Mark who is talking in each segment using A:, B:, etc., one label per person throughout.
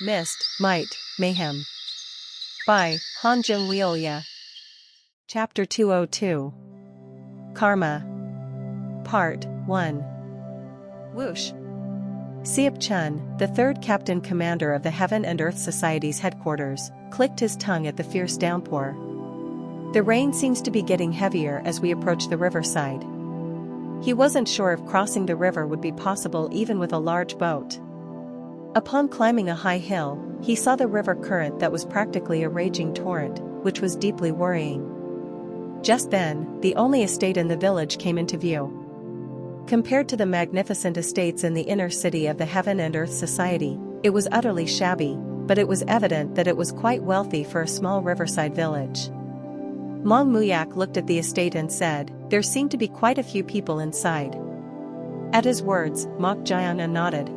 A: Myst, Might, Mayhem. By Han Jung-Wheolya. Chapter 202. Karma. Part 1. Whoosh. Seop Chun, the third captain commander of the Heaven and Earth Society's headquarters, clicked his tongue at the fierce downpour. The rain seems to be getting heavier as we approach the riverside. He wasn't sure if crossing the river would be possible even with a large boat. Upon climbing a high hill, he saw the river current that was practically a raging torrent, which was deeply worrying. Just then, the only estate in the village came into view. Compared to the magnificent estates in the inner city of the Heaven and Earth Society, it was utterly shabby, but it was evident that it was quite wealthy for a small riverside village. Mong Muyak looked at the estate and said, "There seem to be quite a few people inside." At his words, Mok Jianga nodded.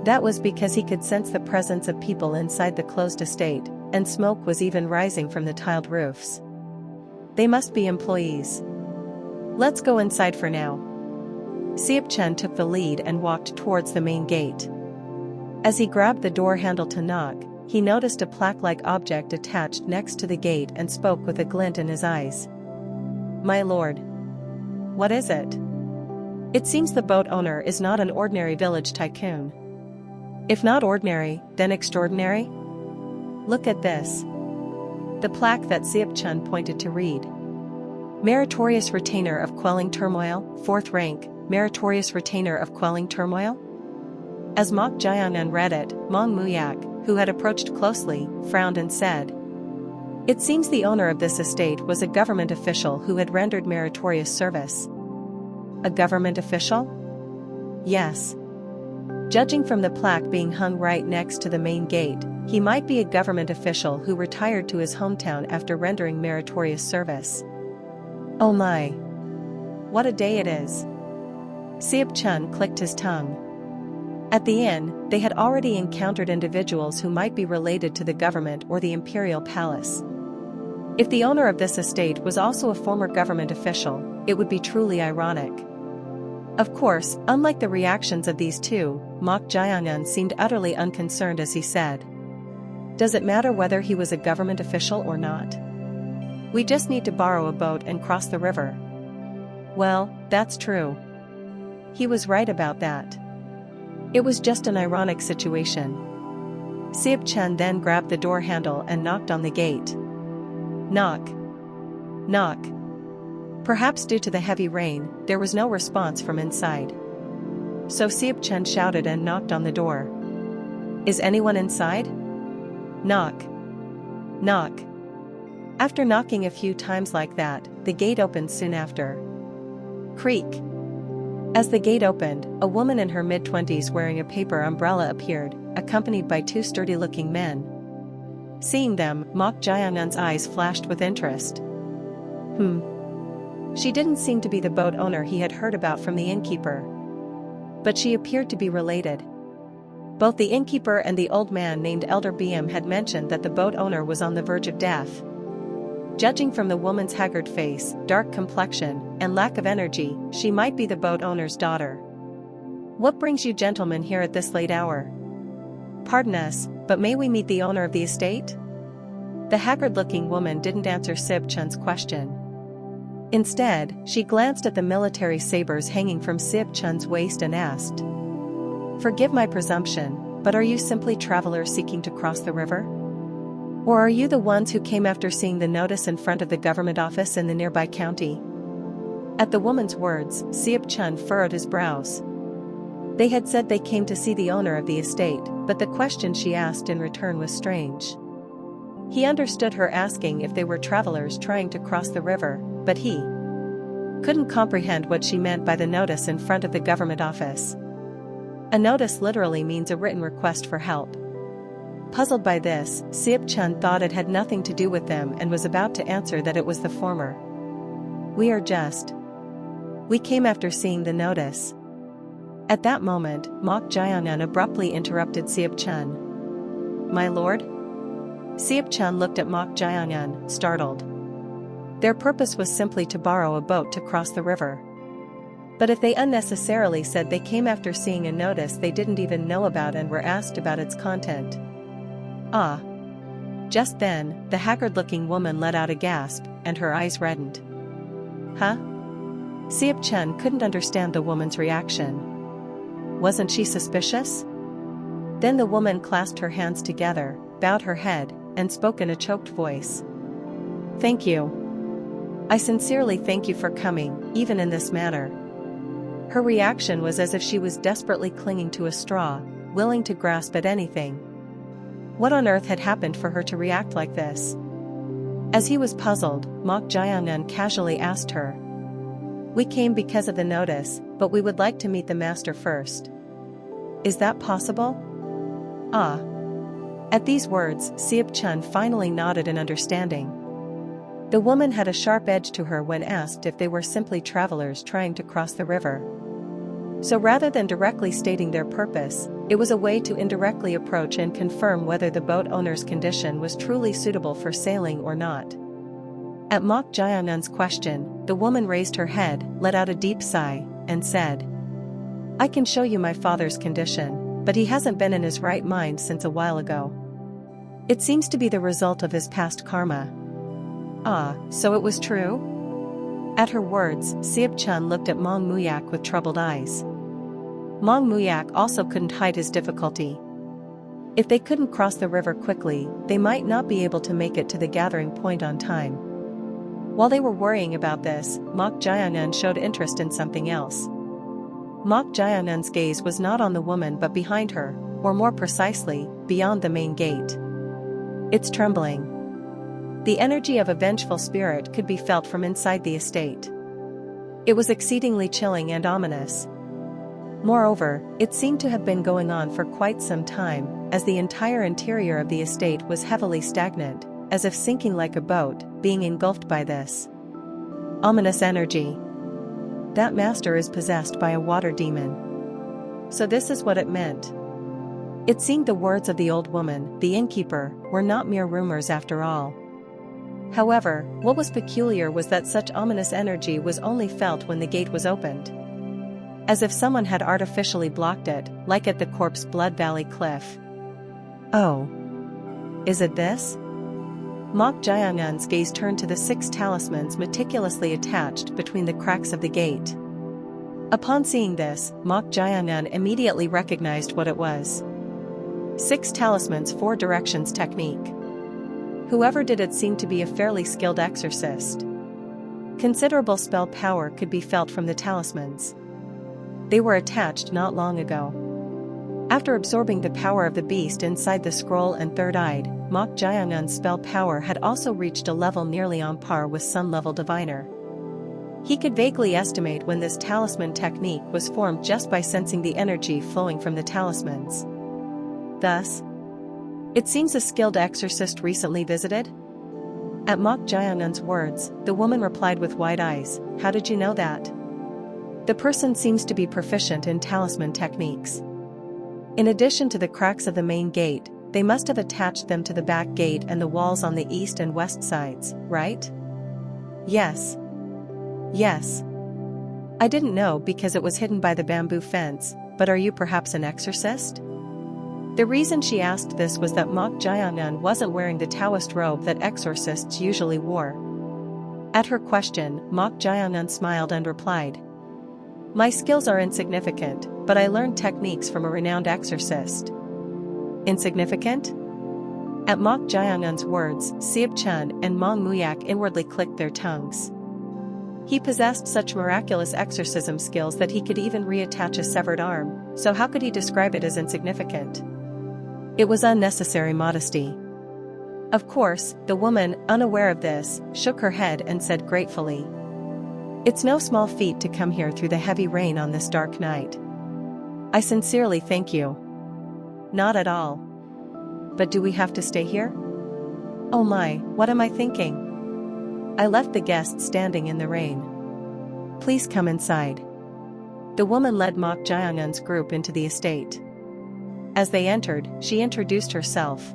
A: That was because he could sense the presence of people inside the closed estate, and smoke was even rising from the tiled roofs. They must be employees. Let's go inside for now. Seop Chun took the lead and walked towards the main gate. As he grabbed the door handle to knock, he noticed a plaque-like object attached next to the gate and spoke with a glint in his eyes. "My lord. What is it?" "It seems the boat owner is not an ordinary village tycoon. If not ordinary, then extraordinary? Look at this." The plaque that Seop Chun pointed to read. "Meritorious Retainer of Quelling Turmoil, 4th rank, Meritorious Retainer of Quelling Turmoil?" As Mok Jiangan read it, Mong Muyak, who had approached closely, frowned and said, "It seems the owner of this estate was a government official who had rendered meritorious service." "A government official?" "Yes. Judging from the plaque being hung right next to the main gate, he might be a government official who retired to his hometown after rendering meritorious service." "Oh my! What a day it is!" Seop Chun clicked his tongue. At the inn, they had already encountered individuals who might be related to the government or the imperial palace. If the owner of this estate was also a former government official, it would be truly ironic. Of course, unlike the reactions of these two, Mok Jiangan seemed utterly unconcerned as he said, "Does it matter whether he was a government official or not? We just need to borrow a boat and cross the river." Well, that's true. He was right about that. It was just an ironic situation. Seop Chun then grabbed the door handle and knocked on the gate. Knock. Knock. Perhaps due to the heavy rain, there was no response from inside. So Seop Chun shouted and knocked on the door. "Is anyone inside?" Knock. Knock. After knocking a few times like that, the gate opened soon after. Creak. As the gate opened, a woman in her mid-20s wearing a paper umbrella appeared, accompanied by two sturdy-looking men. Seeing them, Mok Jiangan's eyes flashed with interest. She didn't seem to be the boat owner he had heard about from the innkeeper. But she appeared to be related. Both the innkeeper and the old man named Elder Biam had mentioned that the boat owner was on the verge of death. Judging from the woman's haggard face, dark complexion, and lack of energy, she might be the boat owner's daughter. "What brings you gentlemen here at this late hour?" "Pardon us, but may we meet the owner of the estate?" The haggard-looking woman didn't answer Seop Chun's question. Instead, she glanced at the military sabers hanging from Seop Chun's waist and asked, "Forgive my presumption, but are you simply travelers seeking to cross the river? Or are you the ones who came after seeing the notice in front of the government office in the nearby county?" At the woman's words, Seop Chun furrowed his brows. They had said they came to see the owner of the estate, but the question she asked in return was strange. He understood her asking if they were travelers trying to cross the river, but he couldn't comprehend what she meant by the notice in front of the government office. A notice literally means a written request for help. Puzzled by this, Seop Chun thought it had nothing to do with them and was about to answer that it was the former. We came after seeing the notice." At that moment, Mok Jiangan abruptly interrupted Seop Chun. "My lord?" Seop Chun looked at Mok Jiangan, startled. Their purpose was simply to borrow a boat to cross the river. But if they unnecessarily said they came after seeing a notice they didn't even know about and were asked about its content? Ah. Just then, the haggard-looking woman let out a gasp, and her eyes reddened. Huh? Siap Chen couldn't understand the woman's reaction. Wasn't she suspicious? Then the woman clasped her hands together, bowed her head, and spoke in a choked voice. Thank you. I sincerely thank you for coming, even in this manner. Her reaction was as if she was desperately clinging to a straw, willing to grasp at anything. What on earth had happened for her to react like this? As he was puzzled, Mok Jianan casually asked her. We came because of the notice, but we would like to meet the master first. Is that possible? Ah. At these words, Siap Chen finally nodded in understanding. The woman had a sharp edge to her when asked if they were simply travelers trying to cross the river. So rather than directly stating their purpose, it was a way to indirectly approach and confirm whether the boat owner's condition was truly suitable for sailing or not. At Mok Jianan's question, the woman raised her head, let out a deep sigh, and said, I can show you my father's condition, but he hasn't been in his right mind since a while ago. It seems to be the result of his past karma. Ah, so it was true? At her words, Siap Chen looked at Mong Muyak with troubled eyes. Mong Muyak also couldn't hide his difficulty. If they couldn't cross the river quickly, they might not be able to make it to the gathering point on time. While they were worrying about this, Mok Jianan showed interest in something else. Mok Jianan's gaze was not on the woman but behind her, or more precisely, beyond the main gate. It's trembling. The energy of a vengeful spirit could be felt from inside the estate. It was exceedingly chilling and ominous. Moreover, it seemed to have been going on for quite some time, as the entire interior of the estate was heavily stagnant, as if sinking like a boat, being engulfed by this ominous energy. That master is possessed by a water demon. So this is what it meant. It seemed the words of the old woman, the innkeeper, were not mere rumors after all. However, what was peculiar was that such ominous energy was only felt when the gate was opened. As if someone had artificially blocked it, like at the Corpse Blood Valley cliff. Oh. Is it this? Mok Jianan's gaze turned to the 6 talismans meticulously attached between the cracks of the gate. Upon seeing this, Mok Jianan immediately recognized what it was. 6 talismans 4 directions technique. Whoever did it seemed to be a fairly skilled exorcist. Considerable spell power could be felt from the talismans. They were attached not long ago. After absorbing the power of the beast inside the scroll and third-eyed, Mok Jianan's spell power had also reached a level nearly on par with Sun level diviner. He could vaguely estimate when this talisman technique was formed just by sensing the energy flowing from the talismans. Thus, it seems a skilled exorcist recently visited? At Mok Jianan's words, the woman replied with wide eyes, How did you know that? The person seems to be proficient in talisman techniques. In addition to the cracks of the main gate, they must have attached them to the back gate and the walls on the east and west sides, right? Yes. Yes. I didn't know because it was hidden by the bamboo fence, but are you perhaps an exorcist? The reason she asked this was that Mok Jianan wasn't wearing the Taoist robe that exorcists usually wore. At her question, Mok Jianan smiled and replied, My skills are insignificant, but I learned techniques from a renowned exorcist. Insignificant? At Mok Jianan's words, Siap Chen and Mong Muyak inwardly clicked their tongues. He possessed such miraculous exorcism skills that he could even reattach a severed arm, so how could he describe it as insignificant? It was unnecessary modesty. Of course, the woman, unaware of this, shook her head and said gratefully, It's no small feat to come here through the heavy rain on this dark night. I sincerely thank you. Not at all. But do we have to stay here? Oh my, what am I thinking? I left the guests standing in the rain. Please come inside. The woman led Mok Jianan's group into the estate. As they entered, she introduced herself.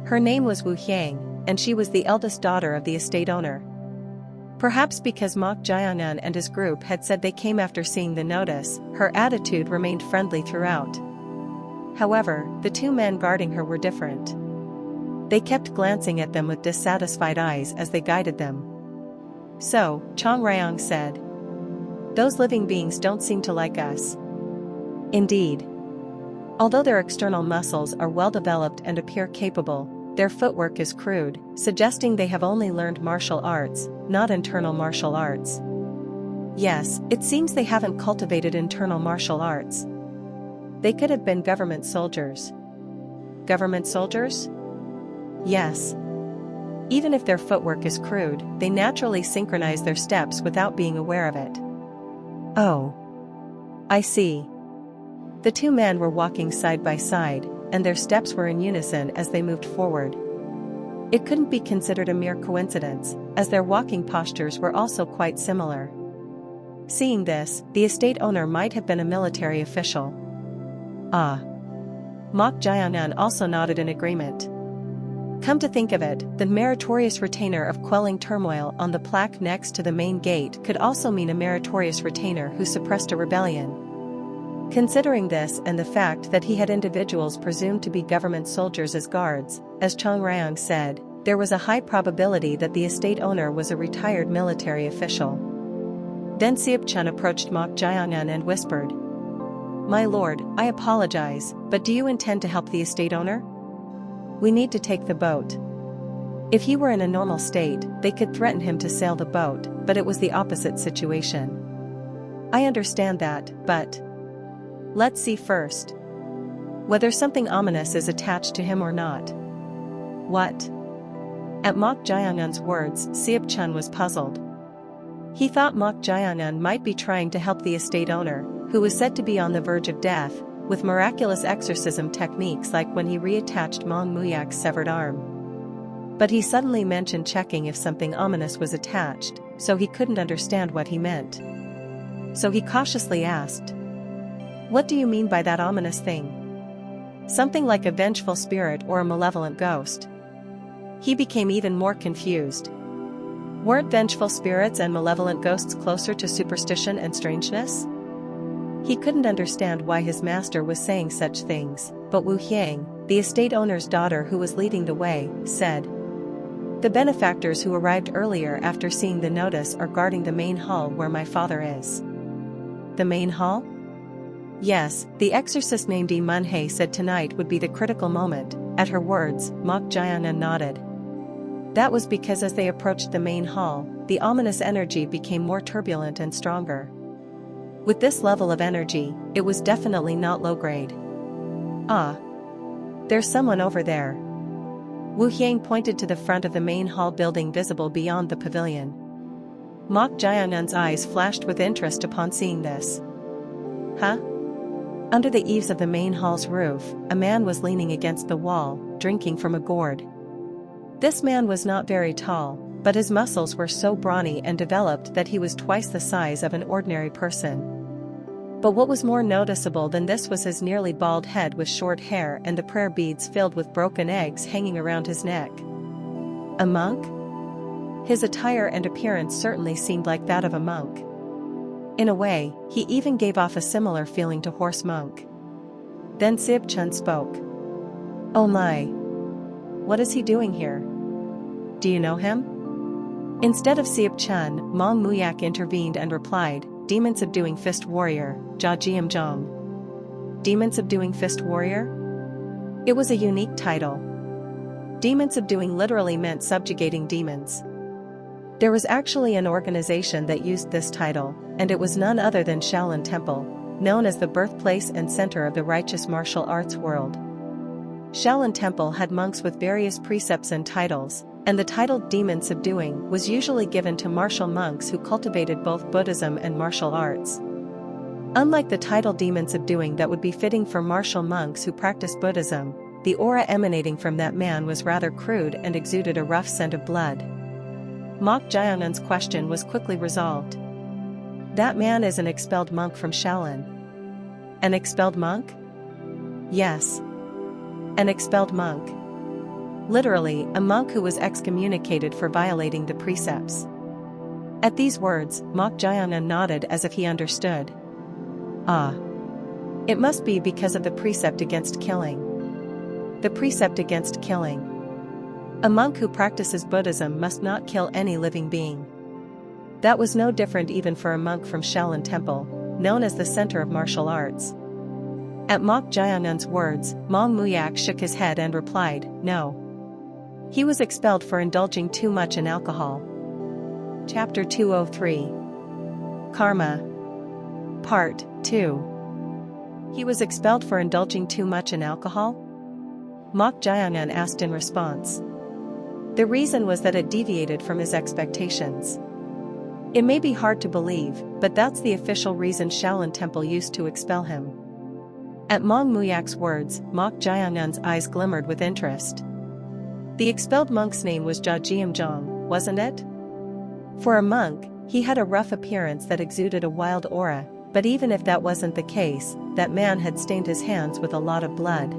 A: Her name was Wu Hyang, and she was the eldest daughter of the estate owner. Perhaps because Mok Jayangan and his group had said they came after seeing the notice, her attitude remained friendly throughout. However, the two men guarding her were different. They kept glancing at them with dissatisfied eyes as they guided them. So, Chong Ryong said, "Those living beings don't seem to like us." Indeed. Although their external muscles are well developed and appear capable, their footwork is crude, suggesting they have only learned martial arts, not internal martial arts. Yes, it seems they haven't cultivated internal martial arts. They could have been government soldiers. Government soldiers? Yes. Even if their footwork is crude, they naturally synchronize their steps without being aware of it. Oh. I see. The two men were walking side by side, and their steps were in unison as they moved forward. It couldn't be considered a mere coincidence, as their walking postures were also quite similar. Seeing this, the estate owner might have been a military official. Ah. Mok Jayangan also nodded in agreement. Come to think of it, the meritorious retainer of quelling turmoil on the plaque next to the main gate could also mean a meritorious retainer who suppressed a rebellion. Considering this and the fact that he had individuals presumed to be government soldiers as guards, as Chong Ryong said, there was a high probability that the estate owner was a retired military official. Then Siep Chun approached Mok Jayangan and whispered, "My lord, I apologize, but do you intend to help the estate owner? We need to take the boat." If he were in a normal state, they could threaten him to sail the boat, but it was the opposite situation. I understand that, but let's see first whether something ominous is attached to him or not. What? At Mok Jayangan's words, Siep Chun was puzzled. He thought Mok Jayangan might be trying to help the estate owner, who was said to be on the verge of death, with miraculous exorcism techniques like when he reattached Mong Muyak's severed arm. But he suddenly mentioned checking if something ominous was attached, so he couldn't understand what he meant. So he cautiously asked, "What do you mean by that ominous thing? Something like a vengeful spirit or a malevolent ghost?" He became even more confused. Weren't vengeful spirits and malevolent ghosts closer to superstition and strangeness? He couldn't understand why his master was saying such things, but Wu Hiang, the estate owner's daughter who was leading the way, said, "The benefactors who arrived earlier after seeing the notice are guarding the main hall where my father is." The main hall? Yes, the exorcist named Yi Munhei said tonight would be the critical moment. At her words, Mok Jayangan nodded. That was because as they approached the main hall, the ominous energy became more turbulent and stronger. With this level of energy, it was definitely not low-grade. Ah. There's someone over there. Wu Hiang pointed to the front of the main hall building visible beyond the pavilion. Mok Jayangan's eyes flashed with interest upon seeing this. Huh? Under the eaves of the main hall's roof, a man was leaning against the wall, drinking from a gourd. This man was not very tall, but his muscles were so brawny and developed that he was twice the size of an ordinary person. But what was more noticeable than this was his nearly bald head with short hair and the prayer beads filled with broken eggs hanging around his neck. A monk? His attire and appearance certainly seemed like that of a monk. In a way, he even gave off a similar feeling to horse monk. Then Siep Chun spoke. "Oh my. What is he doing here? Do you know him?" Instead of Siep Chun, Mong Muyak intervened and replied, "Demon Subduing Fist Warrior, Jia Jiam Zhong." Demon Subduing Fist Warrior? It was a unique title. Demon Subduing literally meant subjugating demons. There was actually an organization that used this title, and it was none other than Shaolin Temple, known as the birthplace and center of the righteous martial arts world. Shaolin Temple had monks with various precepts and titles, and the title Demon Subduing was usually given to martial monks who cultivated both Buddhism and martial arts. Unlike the title Demon Subduing that would be fitting for martial monks who practiced Buddhism, the aura emanating from that man was rather crude and exuded a rough scent of blood. Mok Jayangan's question was quickly resolved. That man is an expelled monk from Shaolin. An expelled monk? Yes. An expelled monk. Literally, a monk who was excommunicated for violating the precepts. At these words, Mok Jayangan nodded as if he understood. Ah. It must be because of the precept against killing. The precept against killing. A monk who practices Buddhism must not kill any living being. That was no different even for a monk from Shaolin Temple, known as the center of martial arts. At Mok Jayangan's words, Mong Muyak shook his head and replied, no. He was expelled for indulging too much in alcohol. Chapter 203. Karma. Part 2. He was expelled for indulging too much in alcohol? Mok Jayangan asked in response. The reason was that it deviated from his expectations. It may be hard to believe, but that's the official reason Shaolin Temple used to expel him. At Mong Muyak's words, Mok Jayangan's eyes glimmered with interest. The expelled monk's name was Jia Jiamzhong, wasn't it? For a monk, he had a rough appearance that exuded a wild aura, but even if that wasn't the case, that man had stained his hands with a lot of blood.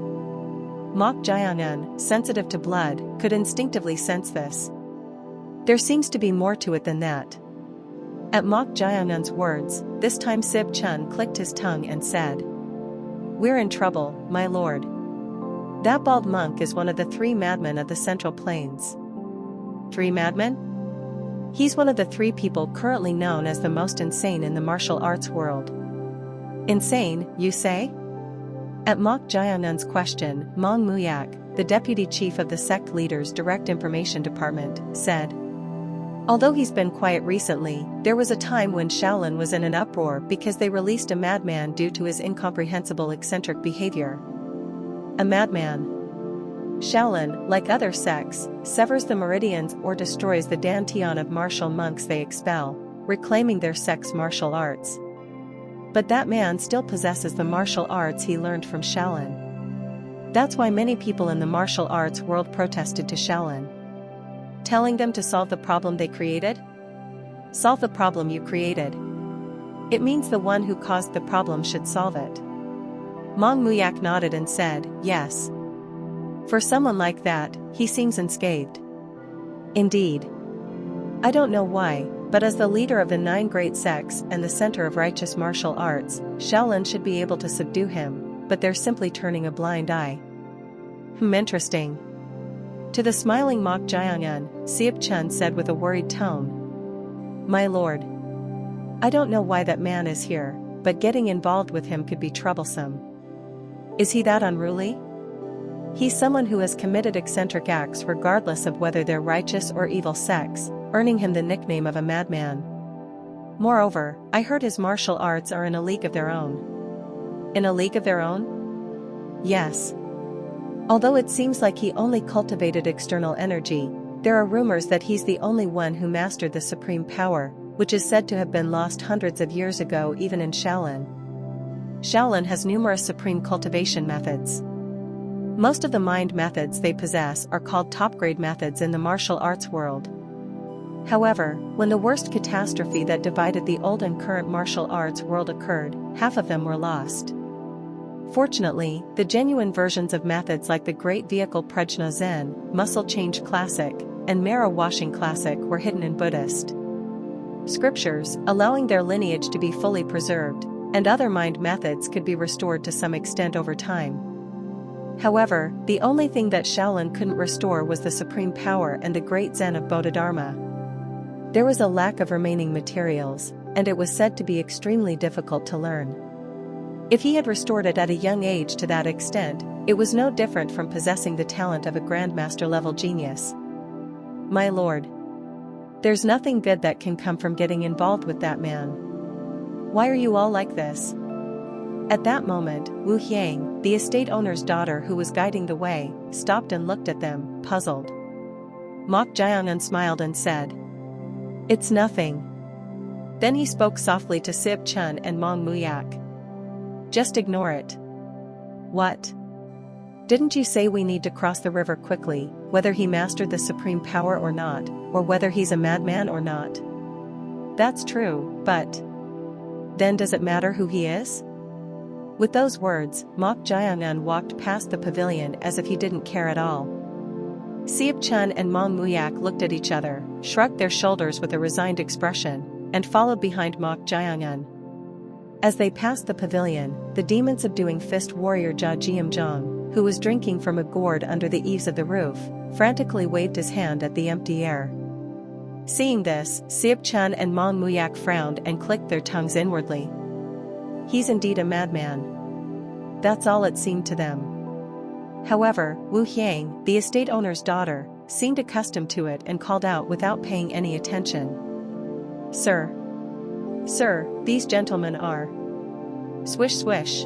A: Mok Jayangan, sensitive to blood, could instinctively sense this. There seems to be more to it than that. At Mok Jayangan's words, this time Sib Chun clicked his tongue and said, "We're in trouble, my lord. That bald monk is one of the 3 madmen of the Central Plains." 3 madmen? He's one of the 3 people currently known as the most insane in the martial arts world. Insane, you say? At Mok Jayangan's question, Mong Muyak, the deputy chief of the sect leader's direct information department, said, although he's been quiet recently, there was a time when Shaolin was in an uproar because they released a madman due to his incomprehensible eccentric behavior. A madman. Shaolin, like other sects, severs the meridians or destroys the dantian of martial monks they expel, reclaiming their sect's martial arts. But that man still possesses the martial arts he learned from Shaolin. That's why many people in the martial arts world protested to Shaolin. Telling them to solve the problem they created? Solve the problem you created. It means the one who caused the problem should solve it. Mong Muyak nodded and said, yes. For someone like that, he seems unscathed. Indeed. I don't know why, but as the leader of the 9 great sects and the center of righteous martial arts, Shaolin should be able to subdue him, but they're simply turning a blind eye. Interesting. To the smiling Mok Jayangan, Sieb Chun said with a worried tone, my lord. I don't know why that man is here, but getting involved with him could be troublesome. Is he that unruly? He's someone who has committed eccentric acts regardless of whether they're righteous or evil sects, earning him the nickname of a madman. Moreover, I heard his martial arts are in a league of their own. In a league of their own? Yes. Although it seems like he only cultivated external energy, there are rumors that he's the only one who mastered the supreme power, which is said to have been lost hundreds of years ago even in Shaolin. Shaolin has numerous supreme cultivation methods. Most of the mind methods they possess are called top-grade methods in the martial arts world. However, when the worst catastrophe that divided the old and current martial arts world occurred, half of them were lost. Fortunately, the genuine versions of methods like the Great Vehicle Prajna Zen, Muscle Change Classic, and Marrow Washing Classic were hidden in Buddhist scriptures, allowing their lineage to be fully preserved, and other mind methods could be restored to some extent over time. However, the only thing that Shaolin couldn't restore was the supreme power and the great Zen of Bodhidharma. There was a lack of remaining materials, and it was said to be extremely difficult to learn. If he had restored it at a young age to that extent, it was no different from possessing the talent of a grandmaster-level genius. My lord. There's nothing good that can come from getting involved with that man. Why are you all like this? At that moment, Wu Hyang, the estate owner's daughter who was guiding the way, stopped and looked at them, puzzled. Mok Jayangan smiled and said, it's nothing. Then he spoke softly to Sib Chun and Mong Muyak. Just ignore it. What? Didn't you say we need to cross the river quickly, whether he mastered the supreme power or not, or whether he's a madman or not? That's true, but then does it matter who he is? With those words, Mok Jayangan walked past the pavilion as if he didn't care at all. Sieb Chun and Mong Muyak looked at each other, shrugged their shoulders with a resigned expression, and followed behind Mok Jiangun. As they passed the pavilion, the demon-subduing fist warrior Jia Jiamzhong, who was drinking from a gourd under the eaves of the roof, frantically waved his hand at the empty air. Seeing this, Sieb Chun and Mong Muyak frowned and clicked their tongues inwardly. He's indeed a madman. That's all it seemed to them. However, Wu Hiang, the estate owner's daughter, seemed accustomed to it and called out without paying any attention. Sir. Sir, these gentlemen are. Swish swish.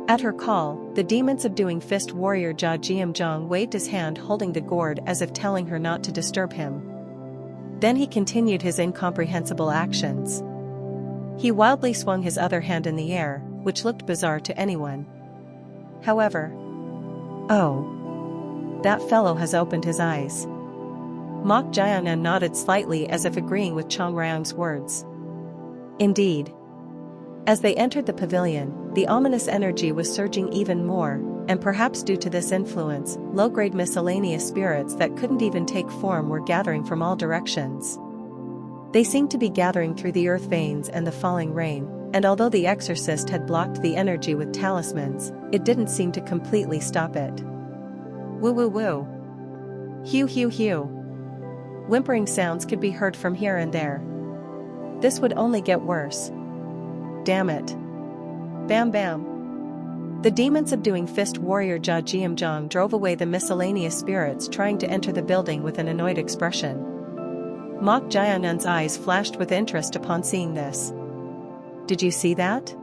A: At her call, the demon-subduing fist warrior Jia Jiamzhong waved his hand holding the gourd as if telling her not to disturb him. Then he continued his incomprehensible actions. He wildly swung his other hand in the air, which looked bizarre to anyone. However, oh, that fellow has opened his eyes. Mok Jiangun nodded slightly as if agreeing with Chong Ryang's words. Indeed. As they entered the pavilion, the ominous energy was surging even more, and perhaps due to this influence, low-grade miscellaneous spirits that couldn't even take form were gathering from all directions. They seemed to be gathering through the earth veins and the falling rain, and although the exorcist had blocked the energy with talismans, it didn't seem to completely stop it. Woo woo woo. Hew hew hew. Whimpering sounds could be heard from here and there. This would only get worse. Damn it. Bam bam. The demon-subduing fist warrior Jia Jiamzhong drove away the miscellaneous spirits trying to enter the building with an annoyed expression. Mok Jiangun's eyes flashed with interest upon seeing this. Did you see that?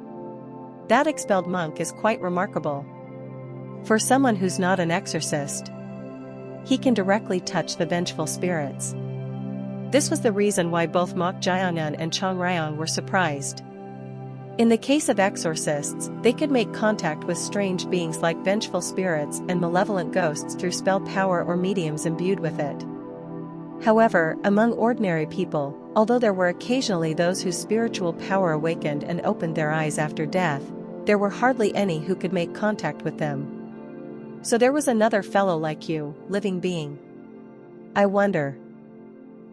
A: That expelled monk is quite remarkable. For someone who's not an exorcist, he can directly touch the vengeful spirits. This was the reason why both Mok Jiangun and Chong Ryang were surprised. In the case of exorcists, they could make contact with strange beings like vengeful spirits and malevolent ghosts through spell power or mediums imbued with it. However, among ordinary people, although there were occasionally those whose spiritual power awakened and opened their eyes after death, there were hardly any who could make contact with them. So there was another fellow like you, living being. I wonder.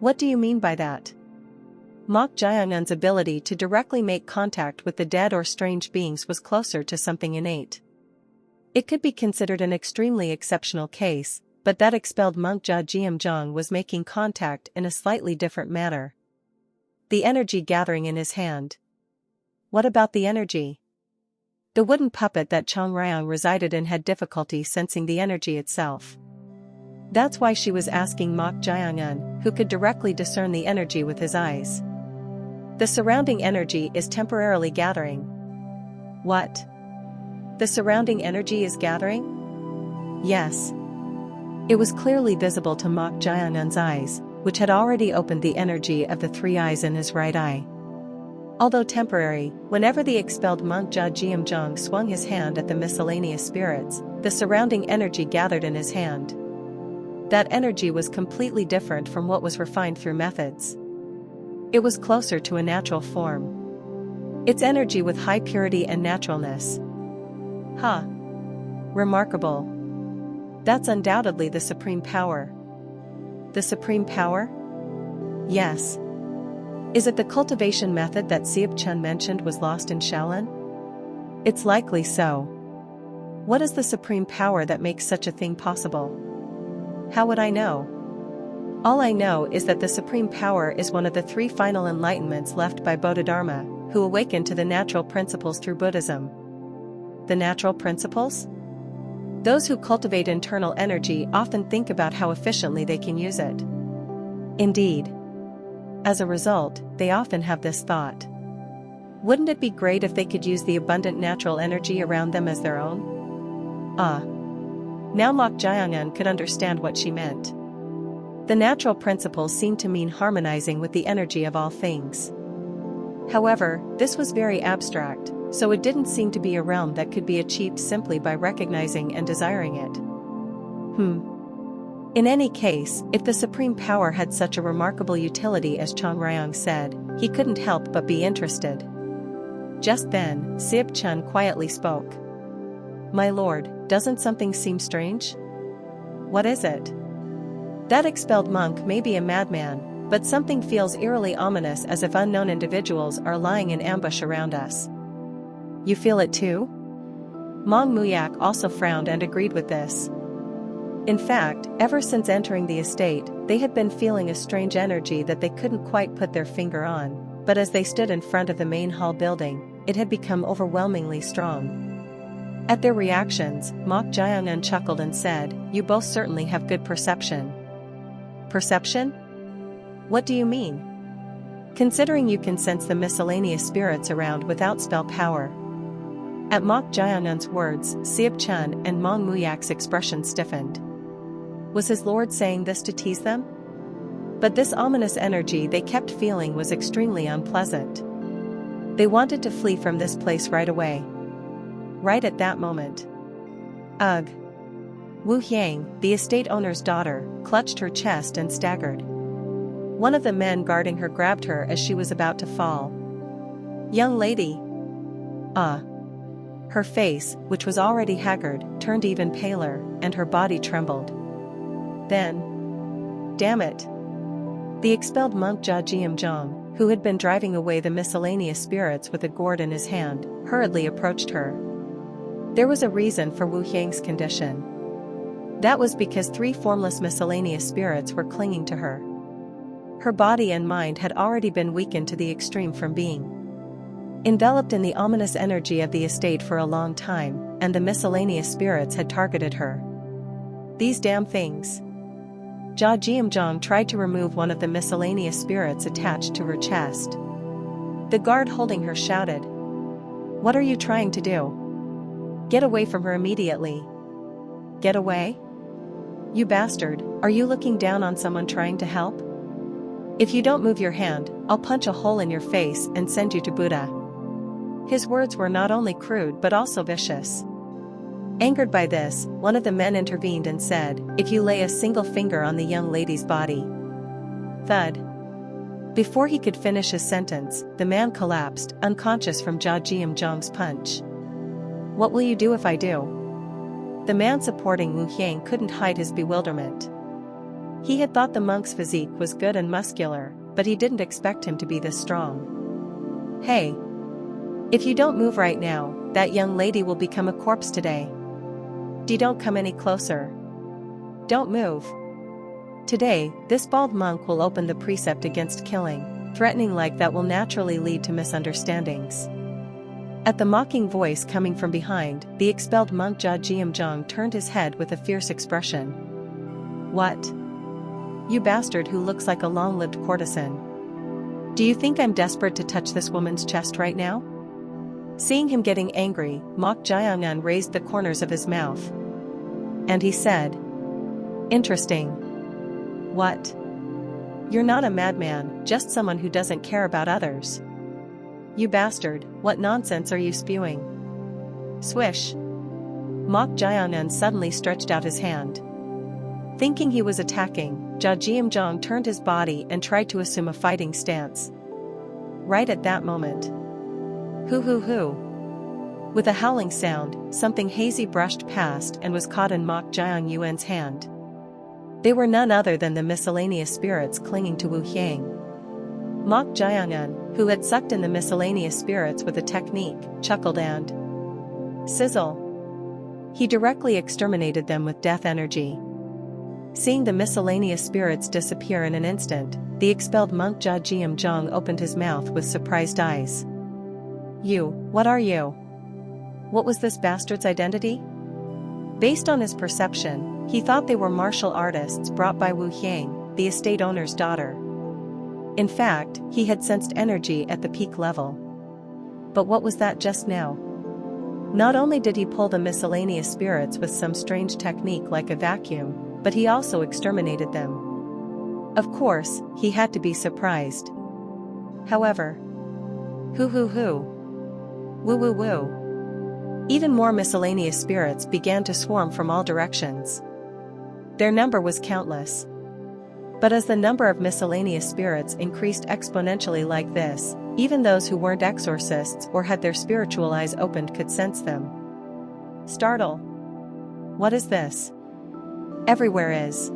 A: What do you mean by that? Mok Jiangun's ability to directly make contact with the dead or strange beings was closer to something innate. It could be considered an extremely exceptional case, but that expelled monk Jia Jiamzhong was making contact in a slightly different manner. The energy gathering in his hand. What about the energy? The wooden puppet that Chong Ryang resided in had difficulty sensing the energy itself. That's why she was asking Mok Jiangun, who could directly discern the energy with his eyes. The surrounding energy is temporarily gathering. What? The surrounding energy is gathering? Yes. It was clearly visible to Mok Jiangun's eyes, which had already opened the energy of the three eyes in his right eye. Although temporary, whenever the expelled monk Jia Jiamzhong swung his hand at the miscellaneous spirits, the surrounding energy gathered in his hand. That energy was completely different from what was refined through methods. It was closer to a natural form. Its energy with high purity and naturalness. Huh. Remarkable. That's undoubtedly the supreme power. The supreme power? Yes. Is it the cultivation method that Sieb Chun mentioned was lost in Shaolin? It's likely so. What is the supreme power that makes such a thing possible? How would I know? All I know is that the supreme power is one of the three final enlightenments left by Bodhidharma, who awakened to the natural principles through Buddhism. The natural principles? Those who cultivate internal energy often think about how efficiently they can use it. Indeed. As a result, they often have this thought. Wouldn't it be great if they could use the abundant natural energy around them as their own? Ah. Now Mok Jiangun could understand what she meant. The natural principles seemed to mean harmonizing with the energy of all things. However, this was very abstract, so it didn't seem to be a realm that could be achieved simply by recognizing and desiring it. In any case, if the supreme power had such a remarkable utility as Chong Ryang said, he couldn't help but be interested. Just then, Sieb Chun quietly spoke. My lord, doesn't something seem strange? What is it? That expelled monk may be a madman, but something feels eerily ominous, as if unknown individuals are lying in ambush around us. You feel it too? Mong Muyak also frowned and agreed with this. In fact, ever since entering the estate, they had been feeling a strange energy that they couldn't quite put their finger on, but as they stood in front of the main hall building, it had become overwhelmingly strong. At their reactions, Mok Jaeyoung chuckled and said, "You both certainly have good perception." Perception? What do you mean? Considering you can sense the miscellaneous spirits around without spell power. At Mok Jaeyoung's words, Seop Chun and Mong Muyak's expression stiffened. Was his lord saying this to tease them? But this ominous energy they kept feeling was extremely unpleasant. They wanted to flee from this place right away. Right at that moment. Ugh. Wu Hyang, the estate owner's daughter, clutched her chest and staggered. One of the men guarding her grabbed her as she was about to fall. "Young lady." Her face, which was already haggard, turned even paler, and her body trembled. Then. Damn it. The expelled monk Jia Jiamjong, who had been driving away the miscellaneous spirits with a gourd in his hand, hurriedly approached her. There was a reason for Wu Hyang's condition. That was because 3 formless miscellaneous spirits were clinging to her. Her body and mind had already been weakened to the extreme from being enveloped in the ominous energy of the estate for a long time, and the miscellaneous spirits had targeted her. These damn things. Jia Jiamjong tried to remove one of the miscellaneous spirits attached to her chest. The guard holding her shouted, "What are you trying to do? Get away from her immediately." Get away? You bastard, are you looking down on someone trying to help? If you don't move your hand, I'll punch a hole in your face and send you to Buddha. His words were not only crude but also vicious. Angered by this, one of the men intervened and said, "If you lay a single finger on the young lady's body." Thud. Before he could finish his sentence, the man collapsed, unconscious from Jia Jiamjong's punch. "What will you do if I do?" The man supporting Wu Hyang couldn't hide his bewilderment. He had thought the monk's physique was good and muscular, but he didn't expect him to be this strong. "Hey! If you don't move right now, that young lady will become a corpse today. Don't come any closer. Don't move. Today, this bald monk will open the precept against killing, threatening like that will naturally lead to misunderstandings." At the mocking voice coming from behind, the expelled monk Jia Jiamjong turned his head with a fierce expression. "What? You bastard who looks like a long-lived courtesan. Do you think I'm desperate to touch this woman's chest right now?" Seeing him getting angry, Mok Jaeyoung raised the corners of his mouth. And he said, "Interesting. What? You're not a madman, just someone who doesn't care about others. You bastard, what nonsense are you spewing?" Swish. Mok Jaeyoung suddenly stretched out his hand. Thinking he was attacking, Jia Jiamjong turned his body and tried to assume a fighting stance. Right at that moment. Hoo. With a howling sound, something hazy brushed past and was caught in Mok Jaeyoung's hand. They were none other than the miscellaneous spirits clinging to Wu Hyang. Mok Jaeyoung, who had sucked in the miscellaneous spirits with a technique, chuckled and sizzle. He directly exterminated them with death energy. Seeing the miscellaneous spirits disappear in an instant, the expelled monk Jia Jiamjong opened his mouth with surprised eyes. What are you? What was this bastard's identity? Based on his perception, he thought they were martial artists brought by Wu Hyang, the estate owner's daughter. In fact, he had sensed energy at the peak level. But what was that just now? Not only did he pull the miscellaneous spirits with some strange technique like a vacuum, but he also exterminated them. Of course, he had to be surprised. However, Hoo. Woo. Even more miscellaneous spirits began to swarm from all directions. Their number was countless. But as the number of miscellaneous spirits increased exponentially like this, even those who weren't exorcists or had their spiritual eyes opened could sense them. Startle. What is this? Everywhere is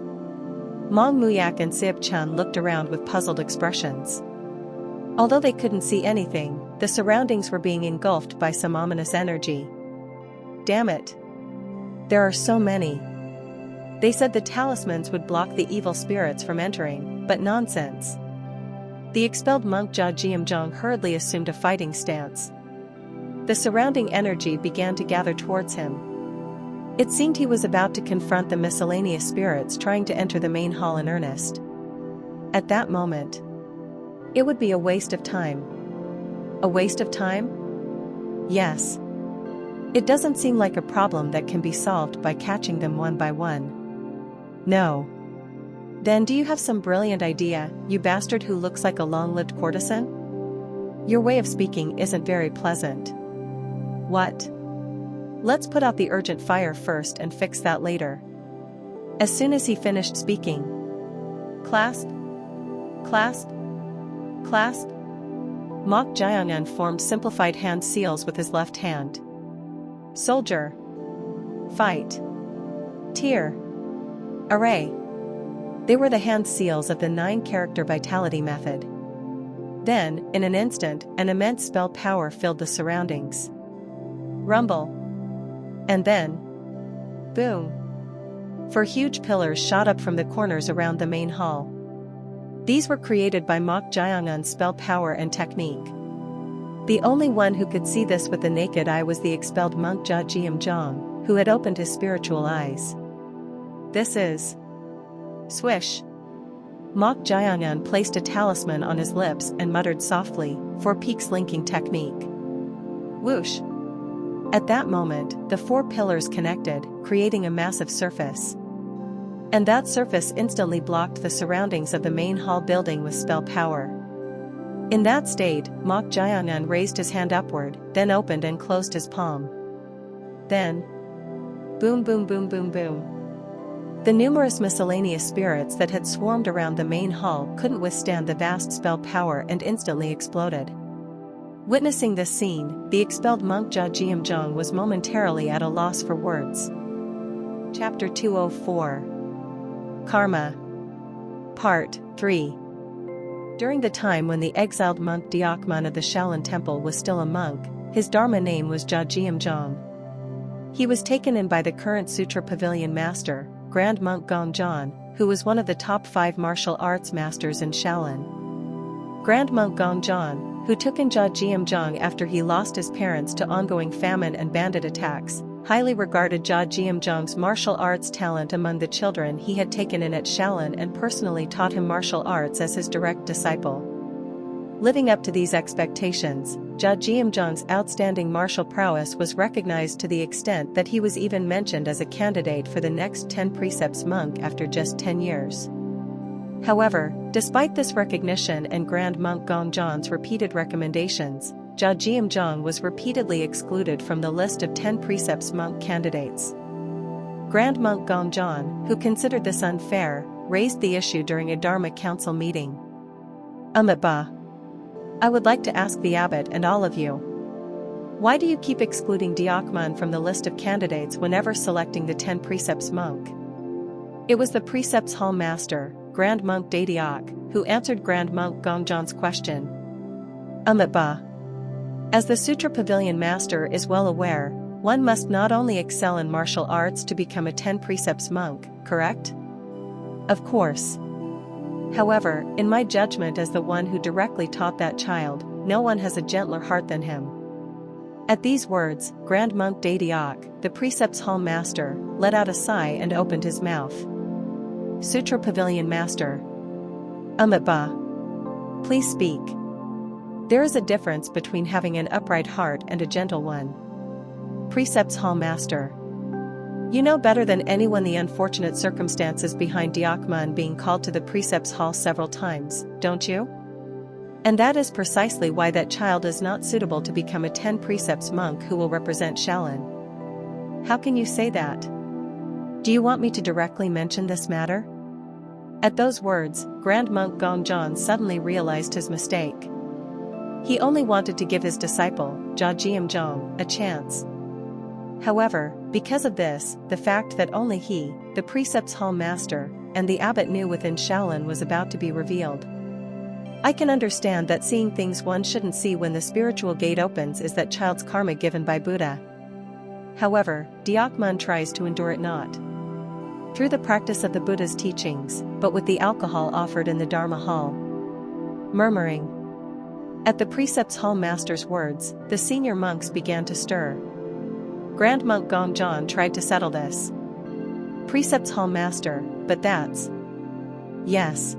A: Mong Muyak and Sib Chun looked around with puzzled expressions. Although they couldn't see anything, the surroundings were being engulfed by some ominous energy. Damn it! There are so many. They said the talismans would block the evil spirits from entering, but nonsense. The expelled monk Jia Jiamzhong hurriedly assumed a fighting stance. The surrounding energy began to gather towards him. It seemed he was about to confront the miscellaneous spirits trying to enter the main hall in earnest. At that moment, it would be a waste of time. A waste of time? Yes. It doesn't seem like a problem that can be solved by catching them one by one. No. Then do you have some brilliant idea, you bastard who looks like a long-lived courtesan? Your way of speaking isn't very pleasant. What? Let's put out the urgent fire first and fix that later. As soon as he finished speaking. Clasp. Clasp. Clasp. Mok Jiangan formed simplified hand seals with his left hand. Soldier. Fight. Tier. Array. They were the hand seals of the 9-character vitality method. Then, in an instant, an immense spell power filled the surroundings. Rumble. And then, boom. 4 huge pillars shot up from the corners around the main hall. These were created by Mok Jiangan's spell power and technique. The only one who could see this with the naked eye was the expelled monk Jia Jiamzhong, who had opened his spiritual eyes. This is... Swish. Mok Jiangan placed a talisman on his lips and muttered softly, 4 peaks linking technique. Whoosh. At that moment, the 4 pillars connected, creating a massive surface. And that surface instantly blocked the surroundings of the main hall building with spell power. In that state, Mok Jiangan raised his hand upward, then opened and closed his palm. Then, boom boom boom boom boom. The numerous miscellaneous spirits that had swarmed around the main hall couldn't withstand the vast spell power and instantly exploded. Witnessing this scene, the expelled monk Jia Jiamzhong was momentarily at a loss for words. Chapter 204. Karma. Part 3. During the time when the exiled monk Diakman of the Shaolin Temple was still a monk, his dharma name was Jia Jiamzhong. He was taken in by the current Sutra Pavilion Master, Grand Monk Gongzhan, who was one of the top 5 martial arts masters in Shaolin. Grand Monk Gongzhan, who took in Jia Jiamzhong after he lost his parents to ongoing famine and bandit attacks, highly regarded Jia Jiamzhong's martial arts talent among the children he had taken in at Shaolin and personally taught him martial arts as his direct disciple. Living up to these expectations, Jia Jiamzhong's outstanding martial prowess was recognized to the extent that he was even mentioned as a candidate for the next 10 precepts monk after just 10 years. However, despite this recognition and Grand Monk Gongzhan's repeated recommendations, Jia Jiamzhong was repeatedly excluded from the list of 10 precepts monk candidates. Grand Monk Gongzhan, who considered this unfair, raised the issue during a Dharma Council meeting. Ba. I would like to ask the abbot and all of you. Why do you keep excluding Diakman from the list of candidates whenever selecting the 10 precepts monk? It was the precepts hall master, Grand Monk Dadiak, who answered Grand Monk Gongzhan's question. Ba. As the Sutra Pavilion Master is well aware, one must not only excel in martial arts to become a 10 precepts monk, correct? Of course. However, in my judgment as the one who directly taught that child, no one has a gentler heart than him. At these words, Grand Monk Dadiak, the precepts hall master, let out a sigh and opened his mouth. Sutra Pavilion Master. Ba. Please speak. There is a difference between having an upright heart and a gentle one. Precepts hall master. You know better than anyone the unfortunate circumstances behind Diakman being called to the precepts hall several times, don't you? And that is precisely why that child is not suitable to become a 10 precepts monk who will represent Shaolin. How can you say that? Do you want me to directly mention this matter? At those words, Grand Monk Gongzhan suddenly realized his mistake. He only wanted to give his disciple, Jia Jiamzhong, a chance. However, because of this, the fact that only he, the precepts hall master, and the abbot knew within Shaolin was about to be revealed. I can understand that seeing things one shouldn't see when the spiritual gate opens is that child's karma given by Buddha. However, Deokmun tries to endure it not through the practice of the Buddha's teachings, but with the alcohol offered in the Dharma hall. Murmuring at the precepts hall master's words, the senior monks began to stir. Grand Monk Gongjon tried to settle this. Precepts hall master, but that's... Yes.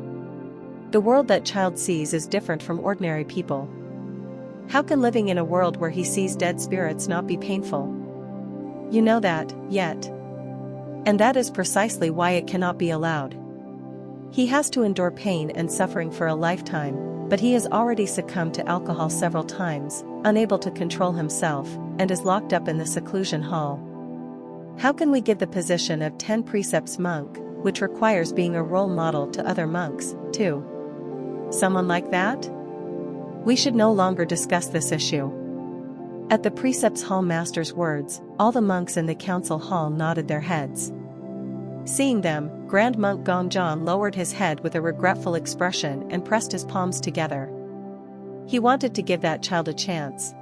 A: The world that child sees is different from ordinary people. How can living in a world where he sees dead spirits not be painful? You know that, yet. And that is precisely why it cannot be allowed. He has to endure pain and suffering for a lifetime, but he has already succumbed to alcohol several times, unable to control himself, and is locked up in the seclusion hall. How can we give the position of 10 precepts monk, which requires being a role model to other monks, to someone like that? We should no longer discuss this issue. At the precepts hall master's words, all the monks in the council hall nodded their heads. Seeing them, Grand Monk Gongjon lowered his head with a regretful expression and pressed his palms together. He wanted to give that child a chance.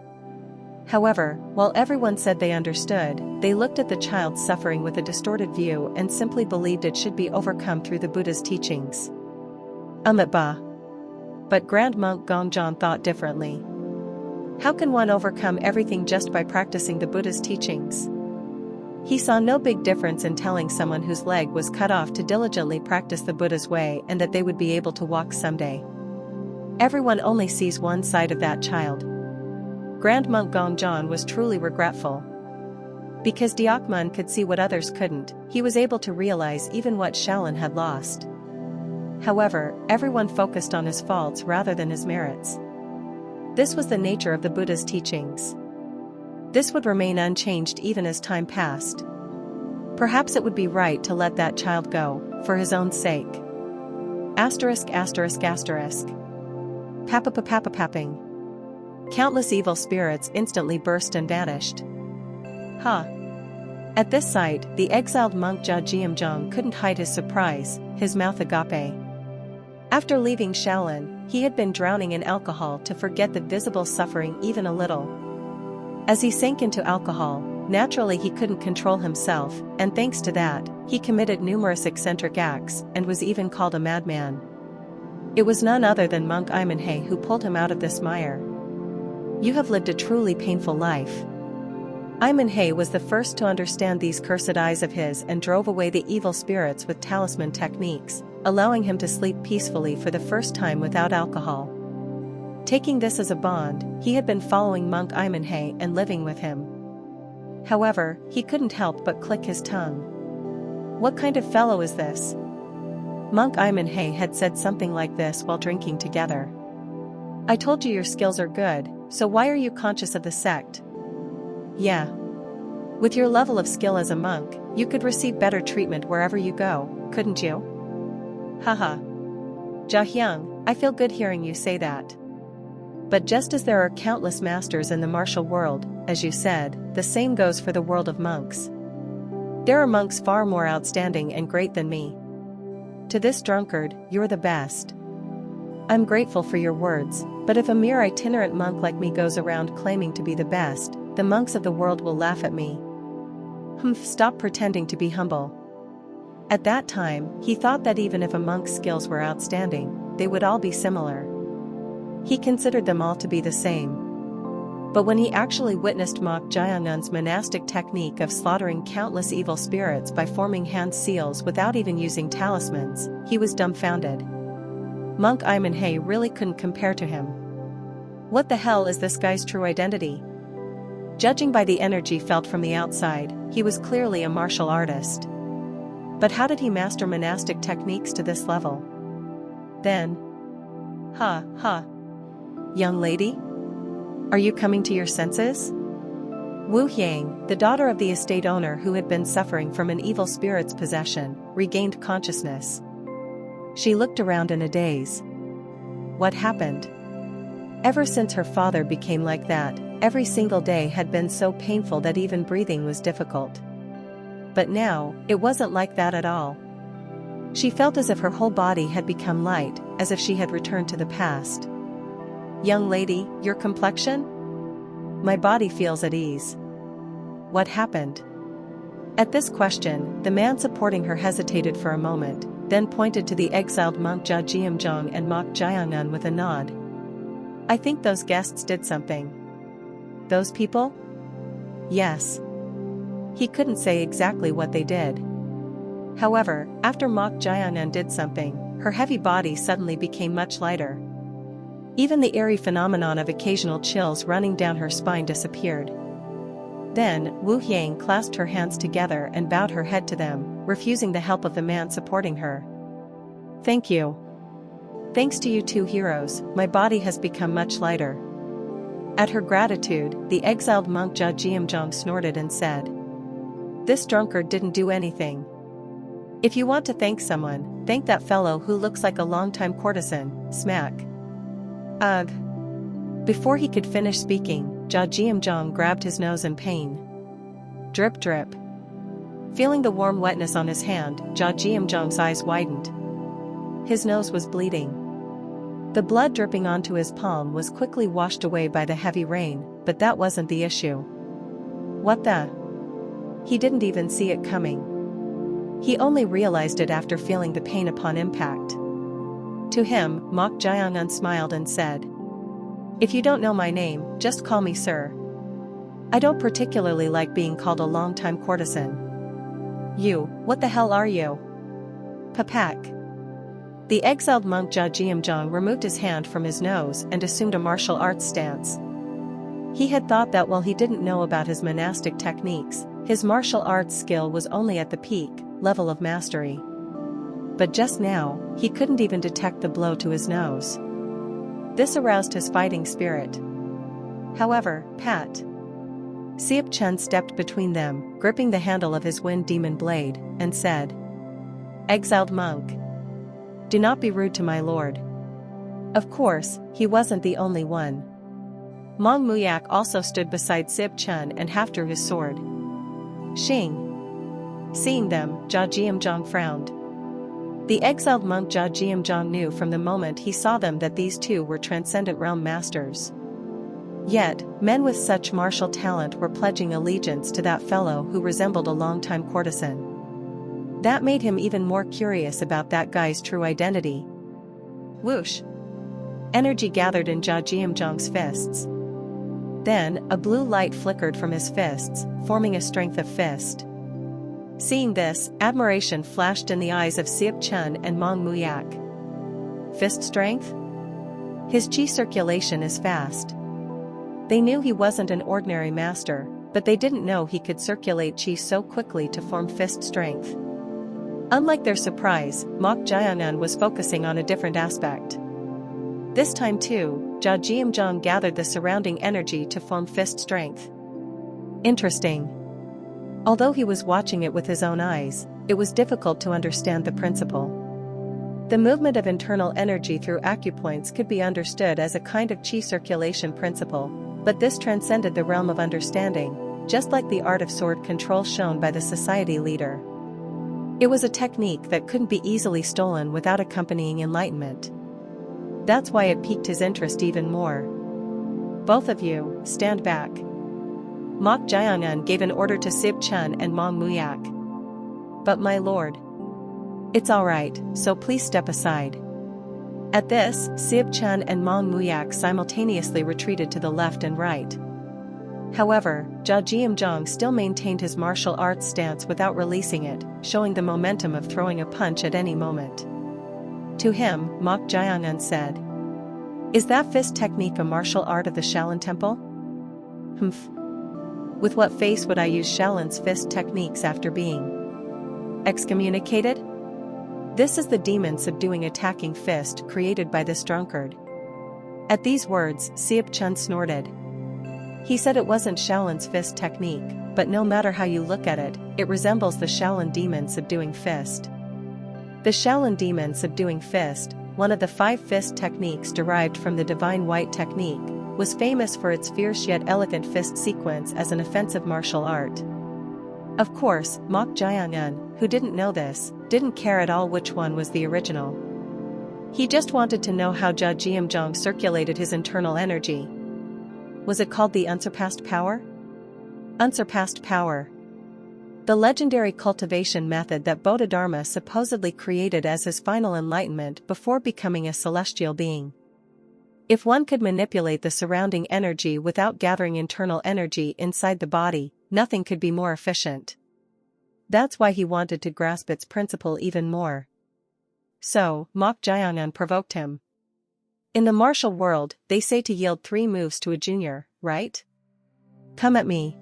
A: However, while everyone said they understood, they looked at the child suffering with a distorted view and simply believed it should be overcome through the Buddha's teachings. But Grand Monk Gongjon thought differently. How can one overcome everything just by practicing the Buddha's teachings? He saw no big difference in telling someone whose leg was cut off to diligently practice the Buddha's way and that they would be able to walk someday. Everyone only sees one side of that child. Grand Monk Gongjon was truly regretful. Because Deokmun could see what others couldn't, he was able to realize even what Shaolin had lost. However, everyone focused on his faults rather than his merits. This was the nature of the Buddha's teachings. This would remain unchanged even as time passed. Perhaps it would be right to let that child go, for his own sake. Papping. Countless evil spirits instantly burst and vanished. At this sight, the exiled monk Jia Jiamzhong couldn't hide his surprise, his mouth agape. After leaving Shaolin, he had been drowning in alcohol to forget the visible suffering even a little. As he sank into alcohol, naturally he couldn't control himself, and thanks to that, he committed numerous eccentric acts and was even called a madman. It was none other than Monk Imanhei who pulled him out of this mire. You have lived a truly painful life. Imanhei was the first to understand these cursed eyes of his and drove away the evil spirits with talisman techniques, allowing him to sleep peacefully for the first time without alcohol. Taking this as a bond, he had been following Monk Imanhei and living with him. However, he couldn't help but click his tongue. What kind of fellow is this? Monk Imanhei had said something like this while drinking together. I told you your skills are good, so why are you conscious of the sect? Yeah. With your level of skill as a monk, you could receive better treatment wherever you go, couldn't you? Haha. Jiahyang, I feel good hearing you say that. But just as there are countless masters in the martial world, as you said, the same goes for the world of monks. There are monks far more outstanding and great than me. To this drunkard, you're the best. I'm grateful for your words, but if a mere itinerant monk like me goes around claiming to be the best, the monks of the world will laugh at me. Stop pretending to be humble. At that time, he thought that even if a monk's skills were outstanding, they would all be similar. He considered them all to be the same. But when he actually witnessed Mok Jiangun's monastic technique of slaughtering countless evil spirits by forming hand seals without even using talismans, he was dumbfounded. Monk Imanhei really couldn't compare to him. What the hell is this guy's true identity? Judging by the energy felt from the outside, he was clearly a martial artist. But how did he master monastic techniques to this level? Then, young lady? Are you coming to your senses? Wu Yang, the daughter of the estate owner who had been suffering from an evil spirit's possession, regained consciousness. She looked around in a daze. What happened? Ever since her father became like that, every single day had been so painful that even breathing was difficult. But now, it wasn't like that at all. She felt as if her whole body had become light, as if she had returned to the past. "Young lady, your complexion? My body feels at ease. What happened?" At this question, the man supporting her hesitated for a moment, then pointed to the exiled monk Jia Jiamzhong and Mok Jiangan with a nod. "I think those guests did something." "Those people?" "Yes." He couldn't say exactly what they did. However, after Mok Jiangan did something, her heavy body suddenly became much lighter. Even the eerie phenomenon of occasional chills running down her spine disappeared. Then, Wu Yang clasped her hands together and bowed her head to them, refusing the help of the man supporting her. "Thank you. Thanks to you two heroes, my body has become much lighter." At her gratitude, the exiled monk Jia Jiamzhong snorted and said, "This drunkard didn't do anything. If you want to thank someone, thank that fellow who looks like a longtime courtesan." Smack. Ugh. Before he could finish speaking, Jia Jiamzhong grabbed his nose in pain. Drip drip. Feeling the warm wetness on his hand, Jia Jiamzhong's eyes widened. His nose was bleeding. The blood dripping onto his palm was quickly washed away by the heavy rain, but that wasn't the issue. What the? He didn't even see it coming. He only realized it after feeling the pain upon impact. To him, Mok Jiangan smiled and said, "If you don't know my name, just call me sir. I don't particularly like being called a long-time courtesan." "You, what the hell are you?" "Papak." The exiled monk Jia Jiamzhong removed his hand from his nose and assumed a martial arts stance. He had thought that while he didn't know about his monastic techniques, his martial arts skill was only at the peak level of mastery. But just now, he couldn't even detect the blow to his nose. This aroused his fighting spirit. However, Pat Siep Chen stepped between them, gripping the handle of his wind demon blade, and said, "Exiled monk, do not be rude to my lord." Of course, he wasn't the only one. Mong Muyak also stood beside Siep Chen and half drew his sword. Xing. Seeing them, Jia Jiamzhong frowned. The exiled monk Jia Jiamzhong knew from the moment he saw them that these two were transcendent realm masters. Yet, men with such martial talent were pledging allegiance to that fellow who resembled a longtime courtesan. That made him even more curious about that guy's true identity. Whoosh! Energy gathered in Jia Jiamzhong's fists. Then, a blue light flickered from his fists, forming a strength of fist. Seeing this, admiration flashed in the eyes of Siep Chen and Mong Muyak. Fist strength? His chi circulation is fast. They knew he wasn't an ordinary master, but they didn't know he could circulate chi so quickly to form fist strength. Unlike their surprise, Mok Jiangan was focusing on a different aspect. This time too, Jia Jiamzhong gathered the surrounding energy to form fist strength. Interesting. Although he was watching it with his own eyes, it was difficult to understand the principle. The movement of internal energy through acupoints could be understood as a kind of chi circulation principle, but this transcended the realm of understanding, just like the art of sword control shown by the society leader. It was a technique that couldn't be easily stolen without accompanying enlightenment. That's why it piqued his interest even more. "Both of you, stand back." Mok Jiangan gave an order to Siep Chen and Mong Muyak. "But my lord." "It's alright, so please step aside." At this, Siep Chen and Mong Muyak simultaneously retreated to the left and right. However, Jia Jiamzhong still maintained his martial arts stance without releasing it, showing the momentum of throwing a punch at any moment. To him, Mok Jiangan said, "Is that fist technique a martial art of the Shaolin Temple?" "Humph. With what face would I use Shaolin's fist techniques after being excommunicated? This is the demon subduing attacking fist created by this drunkard." At these words, Siep Chen snorted. He said it wasn't Shaolin's fist technique, but no matter how you look at it, it resembles the Shaolin demon subduing fist. The Shaolin demon subduing fist, one of the 5 fist techniques derived from the divine white technique, was famous for its fierce yet elegant fist sequence as an offensive martial art. Of course, Mok Jiangan, who didn't know this, didn't care at all which one was the original. He just wanted to know how Jia Jiamzhong circulated his internal energy. Was it called the unsurpassed power? Unsurpassed power. The legendary cultivation method that Bodhidharma supposedly created as his final enlightenment before becoming a celestial being. If one could manipulate the surrounding energy without gathering internal energy inside the body, nothing could be more efficient. That's why he wanted to grasp its principle even more. So, Mok Jiang'an provoked him. In the martial world, they say to yield 3 moves to a junior, right? Come at me.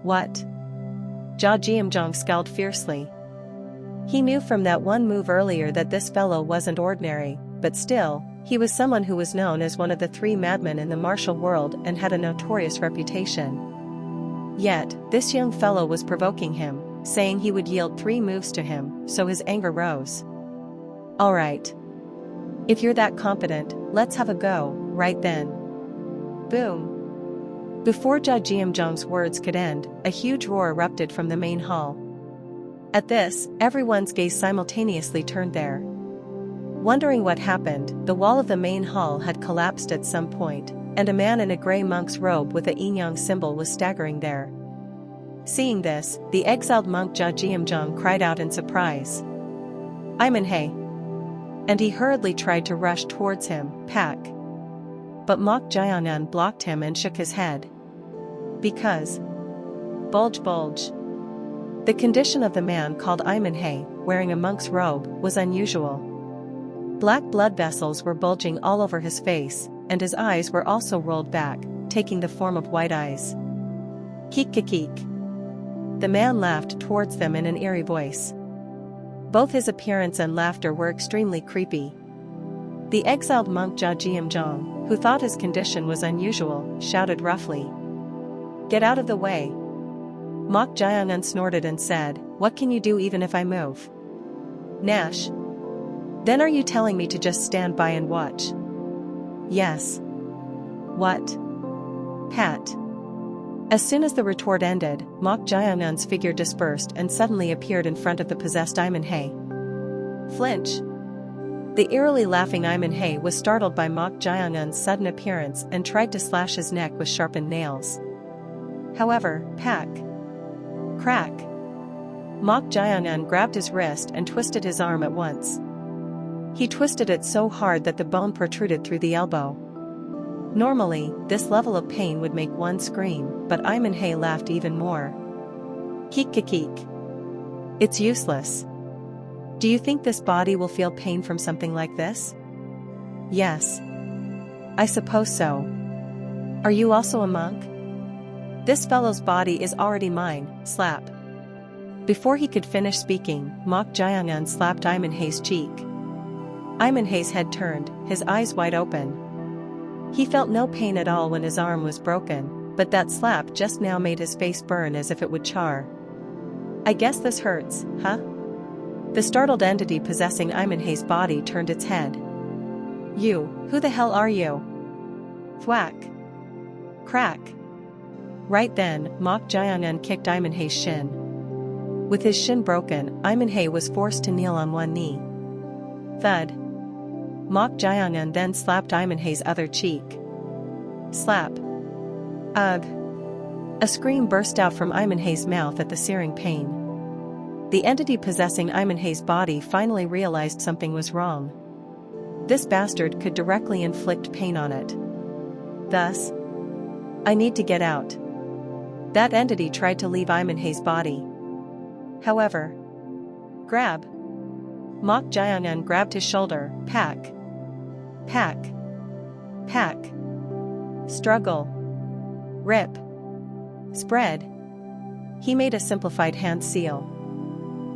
A: What? Jia Jiamzhong scowled fiercely. He knew from that one move earlier that this fellow wasn't ordinary, but still, he was someone who was known as one of the 3 madmen in the martial world and had a notorious reputation. Yet, this young fellow was provoking him, saying he would yield 3 moves to him, so his anger rose. Alright. If you're that confident, let's have a go, right then. Boom. Before Jia Jiamzhong's words could end, a huge roar erupted from the main hall. At this, everyone's gaze simultaneously turned there. Wondering what happened, the wall of the main hall had collapsed at some point, and a man in a grey monk's robe with a yin-yang symbol was staggering there. Seeing this, the exiled monk Jia Jiamzhong cried out in surprise. "Imanhei!" And he hurriedly tried to rush towards him, Pack. But Mok Jiang'an blocked him and shook his head. Because. Bulge. The condition of the man called Imanhei, wearing a monk's robe, was unusual. Black blood vessels were bulging all over his face, and his eyes were also rolled back, taking the form of white eyes. Keek. The man laughed towards them in an eerie voice. Both his appearance and laughter were extremely creepy. The exiled monk Jia Jiamzhong, who thought his condition was unusual, shouted roughly. "Get out of the way." Mok Jiang'an snorted and said, "What can you do even if I move?" "Nash. Then are you telling me to just stand by and watch?" "Yes." "What?" "Pat." As soon as the retort ended, Mok Jiang'an's figure dispersed and suddenly appeared in front of the possessed Imanhei. Flinch. The eerily laughing Imanhei was startled by Mok Jiang'an's sudden appearance and tried to slash his neck with sharpened nails. However, Crack. Mok Jiang'an grabbed his wrist and twisted his arm at once. He twisted it so hard that the bone protruded through the elbow. Normally, this level of pain would make one scream, but Imanhei laughed even more. Keek. It's useless. Do you think this body will feel pain from something like this? Yes. I suppose so. Are you also a monk? This fellow's body is already mine, slap. Before he could finish speaking, Mok Jiang'an slapped Imanhei's cheek. Imanhei's head turned, his eyes wide open. He felt no pain at all when his arm was broken, but that slap just now made his face burn as if it would char. "I guess this hurts, huh?" The startled entity possessing Imanhei's body turned its head. "You, who the hell are you?" Thwack. Crack. Right then, Mok Jiang'an kicked Imanhei's shin. With his shin broken, Imanhei was forced to kneel on one knee. Thud. Mok Jiang'an then slapped Imanhei's other cheek. Slap. Ugh. A scream burst out from Imanhei's mouth at the searing pain. The entity possessing Imanhei's body finally realized something was wrong. This bastard could directly inflict pain on it. Thus, I need to get out. That entity tried to leave Imanhei's body. However, grab. Mok Jiang'an grabbed his shoulder, Pack. Struggle. Rip. Spread. He made a simplified hand seal.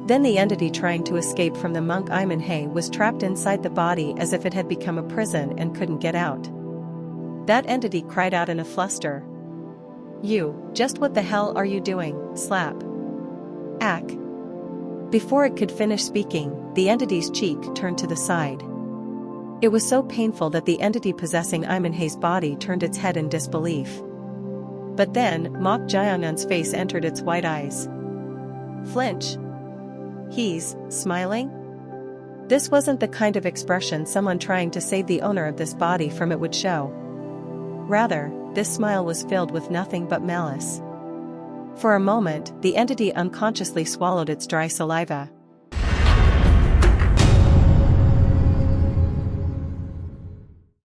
A: Then the entity trying to escape from the monk Imanhei was trapped inside the body as if it had become a prison and couldn't get out. That entity cried out in a fluster. "You, just what the hell are you doing, slap?" Ack. Before it could finish speaking, the entity's cheek turned to the side. It was so painful that the entity possessing Imanhei's body turned its head in disbelief. But then, Mok Jiang'an's face entered its white eyes. Flinch. He's smiling? This wasn't the kind of expression someone trying to save the owner of this body from it would show. Rather, this smile was filled with nothing but malice. For a moment, the entity unconsciously swallowed its dry saliva.